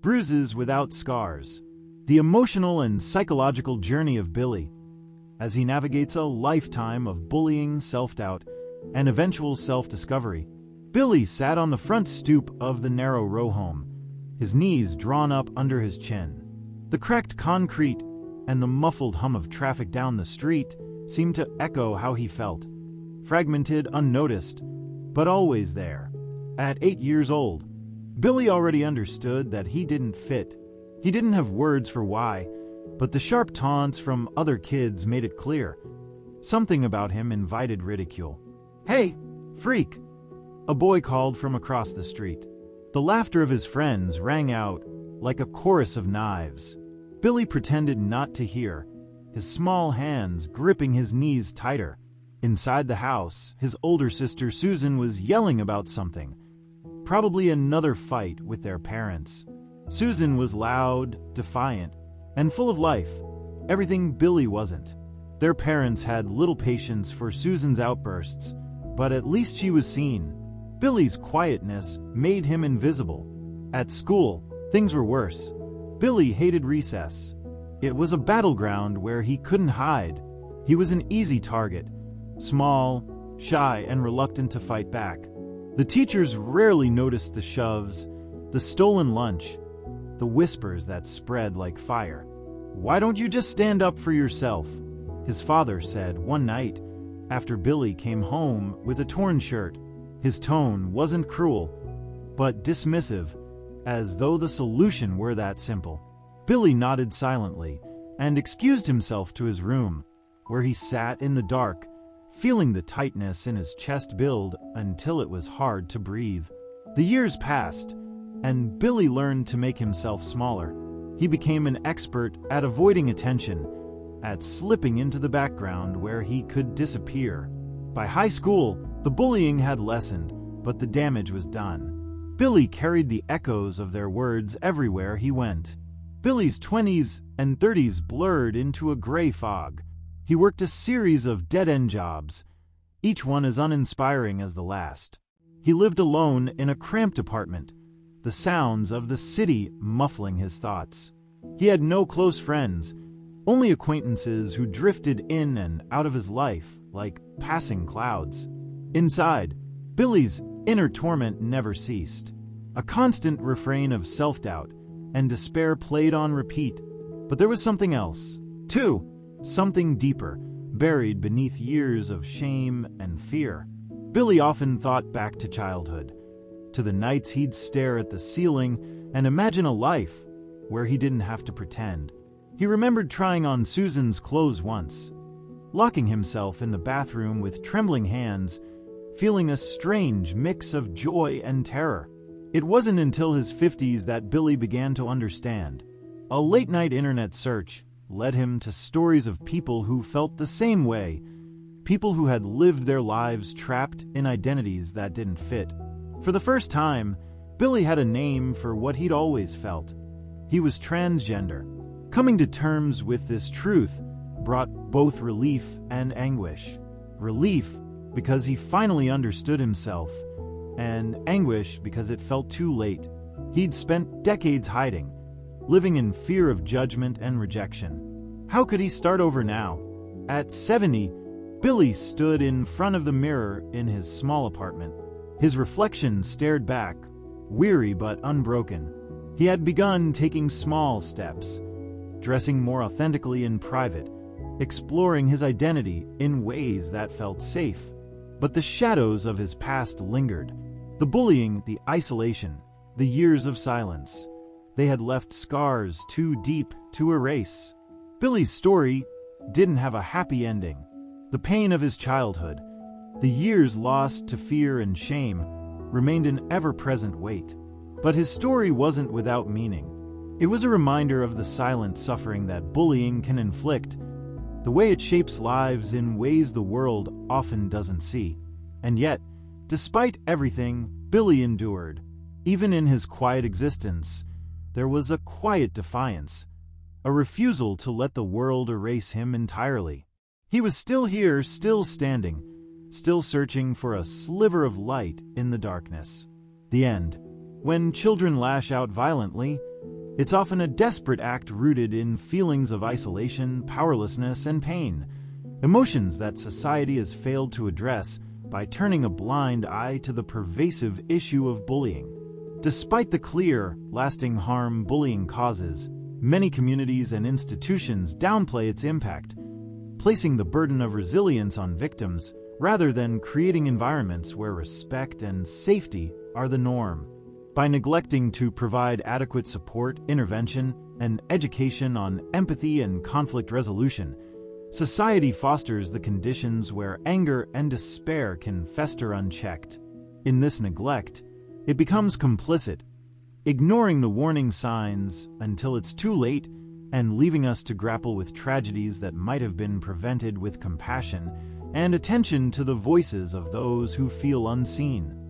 Bruises without scars. The emotional and psychological journey of Billy, as he navigates a lifetime of bullying, self-doubt, and eventual self-discovery. Billy sat on the front stoop of the narrow row home, his knees drawn up under his chin. The cracked concrete and the muffled hum of traffic down the street seemed to echo how he felt. Fragmented, unnoticed, but always there. At 8 years old, Billy already understood that he didn't fit. He didn't have words for why, but the sharp taunts from other kids made it clear. Something about him invited ridicule. "Hey, freak!" a boy called from across the street. The laughter of his friends rang out like a chorus of knives. Billy pretended not to hear, his small hands gripping his knees tighter. Inside the house, his older sister Susan was yelling about something, probably another fight with their parents. Susan was loud, defiant, and full of life, everything Billy wasn't. Their parents had little patience for Susan's outbursts, but at least she was seen. Billy's quietness made him invisible. At school, things were worse. Billy hated recess. It was a battleground where he couldn't hide. He was an easy target, small, shy, and reluctant to fight back. The teachers rarely noticed the shoves, the stolen lunch, the whispers that spread like fire. "Why don't you just stand up for yourself?" his father said one night after Billy came home with a torn shirt. His tone wasn't cruel, but dismissive, as though the solution were that simple. Billy nodded silently and excused himself to his room, where he sat in the dark, feeling the tightness in his chest build until it was hard to breathe. The years passed, and Billy learned to make himself smaller. He became an expert at avoiding attention, at slipping into the background where he could disappear. By high school, the bullying had lessened, but the damage was done. Billy carried the echoes of their words everywhere he went. Billy's 20s and 30s blurred into a gray fog. He worked a series of dead-end jobs, each one as uninspiring as the last. He lived alone in a cramped apartment, the sounds of the city muffling his thoughts. He had no close friends, only acquaintances who drifted in and out of his life like passing clouds. Inside, Billy's inner torment never ceased. A constant refrain of self-doubt and despair played on repeat. But there was something else, too, something deeper, buried beneath years of shame and fear. Billy often thought back to childhood, to the nights he'd stare at the ceiling and imagine a life where he didn't have to pretend. He remembered trying on Susan's clothes once, locking himself in the bathroom with trembling hands, feeling a strange mix of joy and terror. It wasn't until his 50s that Billy began to understand. A late-night internet search led him to stories of people who felt the same way, people who had lived their lives trapped in identities that didn't fit. For the first time, Billy had a name for what he'd always felt. He was transgender. Coming to terms with this truth brought both relief and anguish. Relief because he finally understood himself, and anguish because it felt too late. He'd spent decades hiding, living in fear of judgment and rejection. How could he start over now? At 70, Billy stood in front of the mirror in his small apartment. His reflection stared back, weary but unbroken. He had begun taking small steps, dressing more authentically in private, exploring his identity in ways that felt safe. But the shadows of his past lingered. The bullying, the isolation, the years of silence. They had left scars too deep to erase. Billy's story didn't have a happy ending. The pain of his childhood, the years lost to fear and shame, remained an ever-present weight. But his story wasn't without meaning. It was a reminder of the silent suffering that bullying can inflict, the way it shapes lives in ways the world often doesn't see. And yet, despite everything Billy endured, even in his quiet existence, there was a quiet defiance, a refusal to let the world erase him entirely. He was still here, still standing, still searching for a sliver of light in the darkness. The end. When children lash out violently, It's often a desperate act rooted in feelings of isolation, powerlessness, and pain, emotions that society has failed to address by turning a blind eye to the pervasive issue of bullying. Despite the clear, lasting harm bullying causes, many communities and institutions downplay its impact, placing the burden of resilience on victims rather than creating environments where respect and safety are the norm. By neglecting to provide adequate support, intervention, and education on empathy and conflict resolution, society fosters the conditions where anger and despair can fester unchecked. In this neglect, it becomes complicit, ignoring the warning signs until it's too late and leaving us to grapple with tragedies that might have been prevented with compassion and attention to the voices of those who feel unseen.